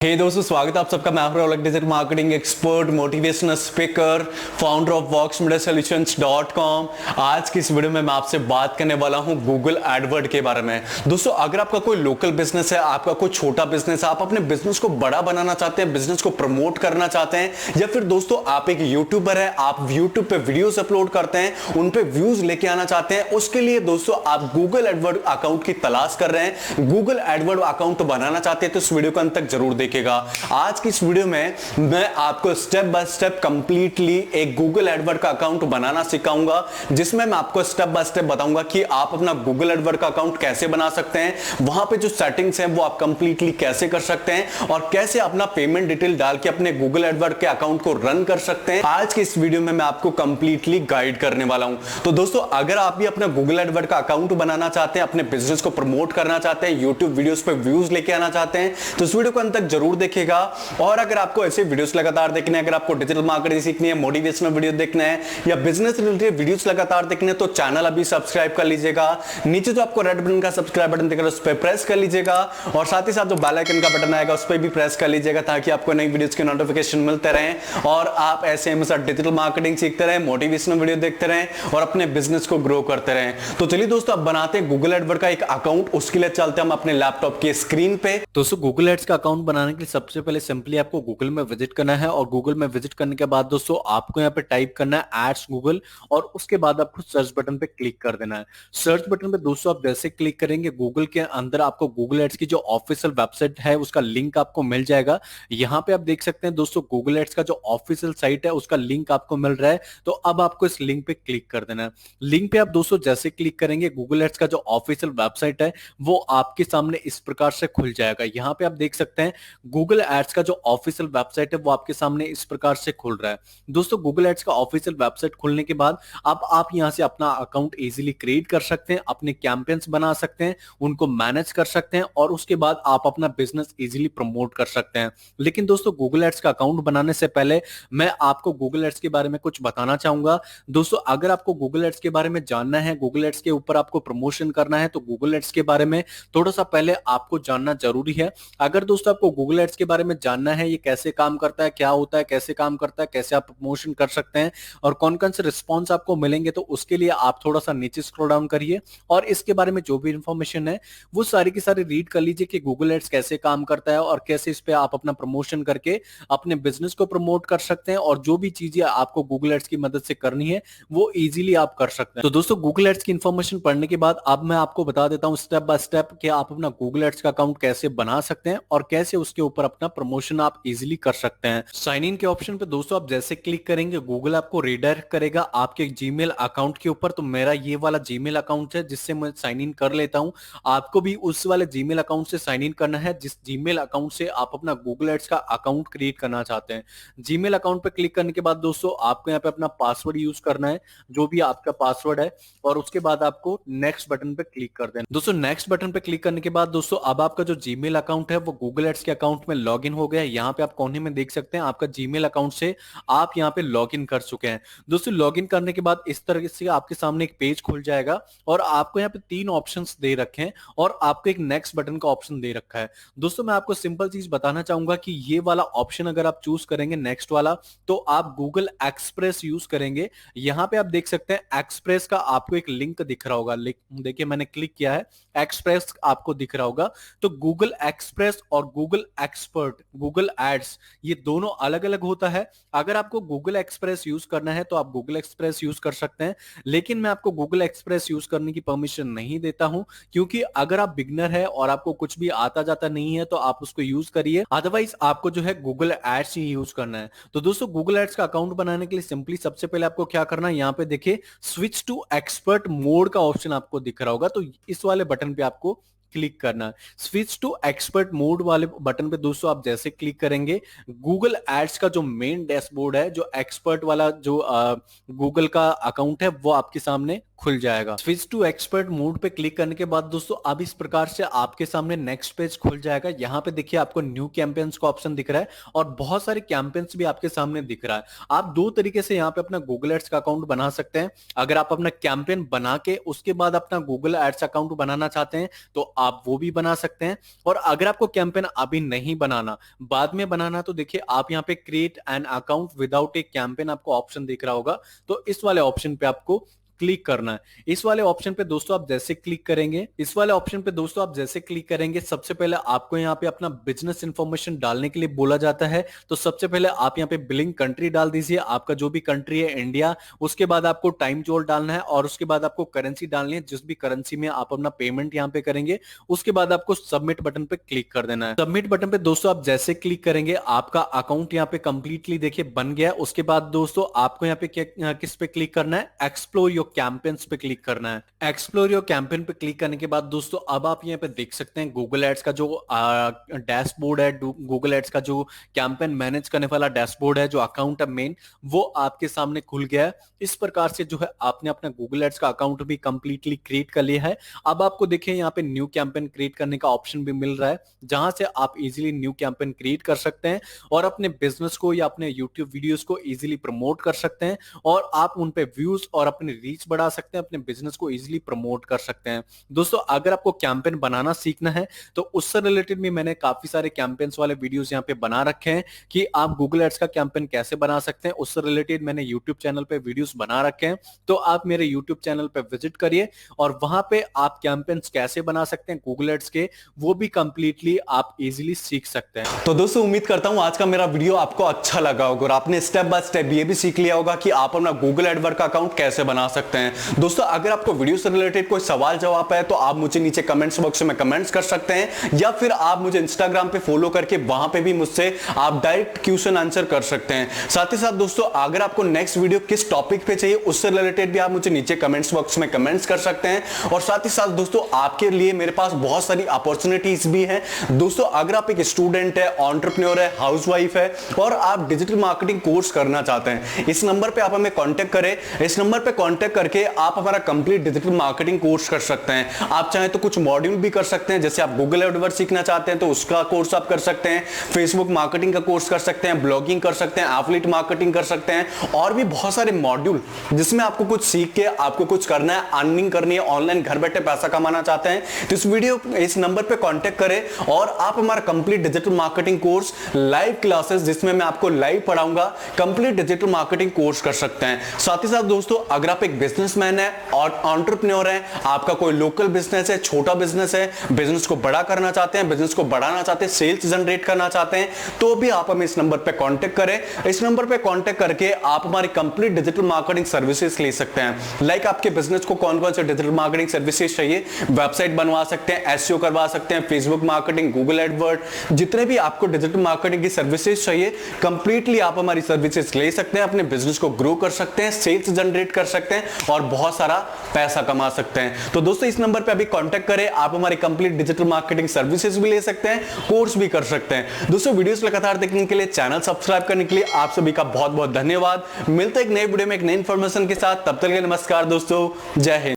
दोस्तों, स्वागत है आप सबका। मैं आपका अलग digital marketing expert, motivational speaker, founder of WorksMediaSolutions.com। आज की इस वीडियो में मैं आपसे बात करने वाला हूं गूगल एडवर्ड के बारे में। दोस्तों, अगर आपका कोई लोकल बिजनेस है, आपका कोई छोटा बिजनेस है, आप अपने बिजनेस को बड़ा बनाना चाहते हैं, बिजनेस को प्रमोट करना चाहते हैं, या फिर दोस्तों आप एक यूट्यूबर है, आप यूट्यूब पे वीडियोस अपलोड करते हैं, उन पे व्यूज लेके आना चाहते हैं, उसके लिए दोस्तों आप गूगल एडवर्ड अकाउंट की तलाश कर रहे हैं, गूगल एडवर्ड अकाउंट बनाना चाहते हैं, तो इस वीडियो को अंत तक जरूर देखिए। आज की इस वीडियो में मैं आपको स्टेप बाय स्टेप कंप्लीटली एक गूगल एडवर्ड का अकाउंट बनाना सिखाऊंगा, जिसमें मैं आपको स्टेप बाय स्टेप बताऊंगा कि आप अपना गूगल एडवर्ड का अकाउंट कैसे बना सकते हैं, वहां पे जो सेटिंग्स हैं वो आप कंप्लीटली कैसे कर सकते हैं, और कैसे अपना पेमेंट डिटेल डाल के अपने गूगल एडवर्ड के अकाउंट को रन कर सकते हैं। आज की इस वीडियो में मैं आपको कंप्लीटली गाइड करने वाला हूं। तो दोस्तों, अगर आप भी अपना गूगल एडवर्ड का अकाउंट बनाना चाहते हैं, अपने बिजनेस को प्रमोट करना चाहते हैं, यूट्यूब वीडियोस पे व्यूज लेके आना चाहते हैं, तो इस वीडियो को अंत तक जरूर देखिएगा। और अगर आपको ऐसे वीडियोस लगातार देखने हैं, अगर आपको डिजिटल मार्केटिंग सीखनी है, मोटिवेशनल वीडियो देखना है, या बिजनेस रिलेटेड वीडियोस लगातार देखने हैं, तो चैनल अभी सब्सक्राइब कर लीजिएगा। नीचे जो आपको रेड बटन का सब्सक्राइब बटन दिख रहा है, उस पर प्रेस कर लीजिएगा, और साथ ही साथ जो बेल आइकन का बटन आएगा उस पर भी प्रेस कर लीजिएगा, ताकि आपको नई वीडियोस के नोटिफिकेशन मिलते रहें और आप ऐसे हमेशा डिजिटल मार्केटिंग सीखते रहें, मोटिवेशनल वीडियो देखते रहें और अपने बिजनेस को ग्रो करते रहें। तो चलिए दोस्तों, अब बनाते हैं गूगल एडवर्ड का एक अकाउंट। उसके लिए चलते हैं हम अपने लैपटॉप की स्क्रीन पे। दोस्तों, गूगल एड्स का अकाउंट बनाने के लिए सबसे पहले सिंपली आपको गूगल में विजिट करना है, और गूगल में विजिट करने के बाद दोस्तों आपको यहाँ पे टाइप करना है एड्स गूगल, और उसके बाद आपको सर्च बटन पे क्लिक कर देना है। सर्च बटन पे दोस्तों आप जैसे क्लिक करेंगे, गूगल के अंदर आपको गूगल एड्स की जो ऑफिशियल वेबसाइट है उसका लिंक आपको मिल जाएगा। यहाँ पे आप देख सकते हैं दोस्तों, गूगल एड्स का जो ऑफिशियल साइट है उसका लिंक आपको मिल रहा है। तो अब आपको इस लिंक पे क्लिक कर देना है। लिंक पे आप दोस्तों जैसे क्लिक करेंगे, गूगल एड्स का जो ऑफिशियल वेबसाइट है वो आपके सामने इस प्रकार से खुल जाएगा। यहाँ पे आप देख सकते हैं गूगल एड्स का जो ऑफिशियल वेबसाइट है वो आपके सामने इस प्रकार से खुल रहा है। दोस्तों, गूगल एड्स का ऑफिशियल वेबसाइट खुलने के बाद अब आप यहां से अपना अकाउंट इजीली क्रिएट कर सकते हैं, अपने कैंपेन्स बना सकते हैं, उनको मैनेज कर सकते हैं, और उसके बाद आप अपना बिजनेस इजीली प्रमोट कर सकते हैं। लेकिन दोस्तों, गूगल एड्स का अकाउंट बनाने से पहले मैं आपको गूगल एड्स के बारे में कुछ बताना चाहूंगा। दोस्तों, अगर आपको गूगल एड्स के बारे में जानना है, गूगल एड्स के ऊपर आपको प्रमोशन करना है, तो गूगल एड्स के बारे में थोड़ा सा पहले आपको जानना जरूरी है। अगर दोस्तों आपको गूगल एड्स के बारे में जानना है, ये कैसे काम करता है, क्या होता है, कैसे काम करता है, कैसे आप प्रमोशन कर सकते हैं, और कौन कौन से रिस्पॉन्स आपको मिलेंगे, तो उसके लिए आप थोड़ा सा नीचे स्क्रॉल डाउन करिए, और इसके बारे में जो भी इंफॉर्मेशन है वो सारी की सारी रीड कर लीजिए कि गूगल एड्स कैसे काम करता है, और कैसे इस पे आप अपना प्रमोशन करके अपने बिजनेस को प्रमोट कर सकते हैं, और जो भी चीजें आपको गूगल एड्स की मदद से करनी है वो इजीली आप कर सकते हैं। तो दोस्तों, गूगल एड्स की इंफॉर्मेशन पढ़ने के बाद अब मैं आपको बता देता हूं स्टेप बाय स्टेप कि आप अपना गूगल एड्स का अकाउंट कैसे बना सकते हैं, और कैसे उसके ऊपर अपना प्रमोशन आप इजीली कर सकते हैं। साइन इन के ऑप्शन पे दोस्तों आप जैसे क्लिक करेंगे, गूगल आपको रिडायरेक्ट करेगा आपके जीमेल अकाउंट के ऊपर। तो मेरा ये वाला जीमेल अकाउंट है जिससे मैं साइन इन कर लेता हूं। आपको भी उस वाले जीमेल अकाउंट से साइन इन करना है जिस जीमेल अकाउंट से आप अपना गूगल एड्स का अकाउंट क्रिएट करना चाहते हैं। जीमेल अकाउंट पे क्लिक करने के बाद दोस्तों आपको यहाँ पे अपना पासवर्ड यूज करना है, जो भी आपका पासवर्ड है, और उसके बाद आपको नेक्स्ट बटन पे क्लिक कर देना। दोस्तों, नेक्स्ट बटन पे क्लिक करने के बाद दोस्तों अब आपका जो जीमेल अकाउंट है वो गूगल एड्स के अकाउंट में लॉगिन हो गया है। यहाँ पे आप कोने में देख सकते हैं आपका जीमेल अकाउंट से आप यहाँ पे लॉगिन कर चुके हैं। दोस्तों, लॉगिन करने के बाद इस तरह से आपके सामने एक पेज खुल जाएगा, और आपको यहाँ पे 3 ऑप्शंस दे रखे हैं, और आपको एक नेक्स्ट बटन का ऑप्शन दे रखा है। दोस्तों, मैं आपको सिंपल चीज बताना चाहूंगा कि ये वाला ऑप्शन अगर आप चूज करेंगे नेक्स्ट वाला, तो आप गूगल एक्सप्रेस यूज करेंगे। यहाँ पे आप देख सकते हैं एक्सप्रेस का आपको एक लिंक दिख रहा होगा। देखिए, मैंने क्लिक किया है, एक्सप्रेस आपको दिख रहा होगा। तो गूगल एक्सप्रेस और गूगल एक्सपर्ट, गूगल एड्स, ये दोनों अलग अलग होता है। अगर आपको गूगल एक्सप्रेस यूज करना है तो आप गूगल एक्सप्रेस यूज कर सकते हैं, लेकिन मैं आपको गूगल एक्सप्रेस यूज करने की परमिशन नहीं देता हूं, क्योंकि अगर आप बिगनर है और आपको कुछ भी आता जाता नहीं है तो आप उसको यूज करिए, अदरवाइज आपको जो है गूगल एड्स ही यूज करना है। तो दोस्तों, गूगल एड्स का अकाउंट बनाने के लिए सिंपली सबसे पहले आपको क्या करना है, यहाँ पे देखिए स्विच टू एक्सपर्ट मोड का ऑप्शन आपको दिख रहा होगा, तो इस वाले बटन पे आपको क्लिक करना है। स्विच टू एक्सपर्ट मोड वाले बटन पे दोस्तों आप जैसे क्लिक करेंगे, गूगल एड्स का जो मेन डैशबोर्ड है, जो एक्सपर्ट वाला जो गूगल का अकाउंट है, वो आपके सामने खुल जाएगा। स्विच टू एक्सपर्ट मोड पे क्लिक करने के बाद दोस्तों अब इस प्रकार से आपके सामने नेक्स्ट पेज खुल जाएगा। यहाँ पे देखिए आपको न्यू कैंपेन्स का ऑप्शन दिख रहा है, और बहुत सारे कैंपेन्स भी आपके सामने दिख रहा है। आप 2 तरीके से यहाँ पे अपना गूगल एड्स का अकाउंट बना सकते हैं। अगर आप अपना कैंपेन बना के उसके बाद अपना गूगल एड्स अकाउंट बनाना चाहते हैं, तो आप वो भी बना सकते हैं। और अगर आपको कैंपेन अभी नहीं बनाना, बाद में बनाना, तो देखिए आप यहाँ पे create an account without A campaign आपको ऑप्शन दिख रहा होगा, तो इस वाले ऑप्शन पे आपको क्लिक करना है। इस वाले ऑप्शन पे दोस्तों आप जैसे क्लिक करेंगे, सबसे पहले आपको यहाँ पे अपना बिजनेस इंफॉर्मेशन डालने के लिए बोला जाता है। तो सबसे पहले आप यहाँ पे बिलिंग कंट्री डाल दीजिए, आपका जो भी कंट्री है इंडिया। उसके बाद आपको टाइम जोन डालना है और उसके बाद आपको करेंसी डालनी है, जिस भी करेंसी में आप अपना पेमेंट यहाँ पे करेंगे। उसके बाद आपको सबमिट बटन पे क्लिक कर देना है। सबमिट बटन पे दोस्तों आप जैसे क्लिक करेंगे, आपका अकाउंट यहाँ पे कंप्लीटली देखिए बन गया। उसके बाद दोस्तों आपको यहाँ पे किस पे क्लिक करना है, एक्सप्लोर योर कैंपेन्स पे क्लिक करना है। एक्सप्लोर योर कैंपेन पे क्लिक करने के बाद दोस्तों अब आप यहाँ पे देख सकते हैं गूगल एड्स का जो डैशबोर्ड है, गूगल एड्स का जो कैंपेन मैनेज करने वाला डैशबोर्ड है, जो अकाउंट है मेन, वो आपके सामने खुल गया है। इस प्रकार से जो है आपने अपना गूगल एड्स का अकाउंट भी कंप्लीटली क्रिएट कर लिया है। अब आपको देखिए यहाँ पे न्यू कैंपेन क्रिएट करने का ऑप्शन भी मिल रहा है, जहां से आप इजीली न्यू कैंपेन क्रिएट कर सकते हैं और अपने बिजनेस को या अपने यूट्यूब वीडियोस को इजीली प्रमोट कर सकते हैं और आप उन पे व्यूज और अपनी रीच बढ़ा सकते हैं, अपने बिजनेस को इजीली प्रमोट कर सकते हैं। दोस्तों अगर आपको कैंपेन बनाना सीखना है तो उससे रिलेटेड भी मैंने काफी सारे कैंपेन्स वाले वीडियोस यहाँ पे बना रखे हैं कि आप गूगल एड्स का कैंपेन कैसे बना सकते हैं। उससे रिलेटेड मैंने यूट्यूब चैनल पे वीडियोस बना रखे हैं, तो आप मेरे यूट्यूब चैनल पे विजिट करिए और वहां पे आप कैंपेन्स कैसे बना सकते हैं गूगल एड्स के, वो भी कंप्लीटली आप इजीली सीख सकते हैं। तो दोस्तों उम्मीद करता हूं आज का मेरा वीडियो आपको अच्छा लगा होगा और आपने स्टेप बाय स्टेप ये भी सीख लिया होगा कि आप अपना गूगल एडवर्ड का अकाउंट कैसे बना सकते हैं। दोस्तों अगर आपको वीडियो से रिलेटेड कोई सवाल जवाब है तो आप मुझे नीचे कमेंट्स बॉक्स में कमेंट्स कर सकते हैं या फिर आप मुझे इंस्टाग्राम पे फॉलो करके वहां पे भी मुझसे आप डायरेक्ट क्वेश्चन आंसर कर सकते हैं। साथ ही साथ दोस्तों अगर आपको नेक्स्ट वीडियो किस टॉपिक पे चाहिए उससे रिलेटेड भी आप मुझे नीचे कमेंट्स बॉक्स में कमेंट्स कर सकते हैं। और साथ ही साथ दोस्तों आपके लिए मेरे पास बहुत सारी अपॉर्चुनिटीज भी हैं। दोस्तों अगर आप एक स्टूडेंट है, एंटरप्रेन्योर है, हाउसवाइफ है और आप डिजिटल मार्केटिंग कोर्स करना चाहते हैं, इस नंबर पे आप हमें कांटेक्ट करें। इस नंबर पे कांटेक्ट करके आप हमारा कंप्लीट डिजिटल मार्केटिंग कोर्स कर सकते हैं। आप चाहें तो कुछ मॉड्यूल भी कर सकते हैं, जैसे आप गूगल एडवर्ड सीखना चाहते हैं तो उसका कोर्स आप कर सकते हैं, फेसबुक मार्केटिंग का कोर्स कर सकते हैं, ब्लॉगिंग कर सकते हैं, एफिलिएट मार्केटिंग कर सकते हैं और भी बहुत सारे मॉड्यूल जिसमें आपको कुछ सीख के आपको कुछ करना है, अर्निंग करनी है, ऑनलाइन घर बैठे पैसा कमाना चाहते हैं तो इस नंबर पे कांटेक्ट करें और आप हमारा complete digital marketing course, live classes जिसमें मैं आपको लाइव पढ़ाऊंगा, कंप्लीट डिजिटल मार्केटिंग कोर्स कर सकते हैं। साथ ही साथ दोस्तों अगर आप एक बिजनेसमैन है और एंटरप्रेन्योर है, आपका कोई लोकल बिजनेस है, छोटा बिजनेस है, बिजनेस को बड़ा करना चाहते हैं, बिजनेस को बढ़ाना चाहते हैं, सेल्स जनरेट करना चाहते हैं, तो भी आप हमें इस नंबर पे कांटेक्ट करें। इस नंबर पे कांटेक्ट करके आप हमारी कंप्लीट डिजिटल मार्केटिंग सर्विसेज ले सकते हैं। लाइक आपके बिजनेस को कौन कौन से डिजिटल मार्केटिंग सर्विसेज चाहिए, वेबसाइट बनवा सकते हैं, एसईओ करवा सकते हैं, फेसबुक मार्केटिंग, गूगल एडवर्ड, जितने भी आपको डिजिटल मार्केटिंग की सर्विसेज चाहिए कंप्लीटली आप हमारी सर्विसेज ले सकते हैं, अपने बिजनेस को ग्रो कर सकते हैं, सेल्स जनरेट कर सकते हैं और बहुत सारा पैसा कमा सकते हैं। तो दोस्तों इस नंबर पे अभी कांटेक्ट करें, आप हमारी कंप्लीट डिजिटल मार्केटिंग सर्विसेज भी ले सकते हैं, कोर्स भी कर सकते हैं। दोस्तों वीडियोस लगातार देखने के लिए, चैनल सब्सक्राइब करने के लिए आप सभी का बहुत बहुत धन्यवाद। मिलते हैं एक नए वीडियो में एक नई इंफॉर्मेशन के साथ, तब तक के लिए नमस्कार दोस्तों, जय हिंद।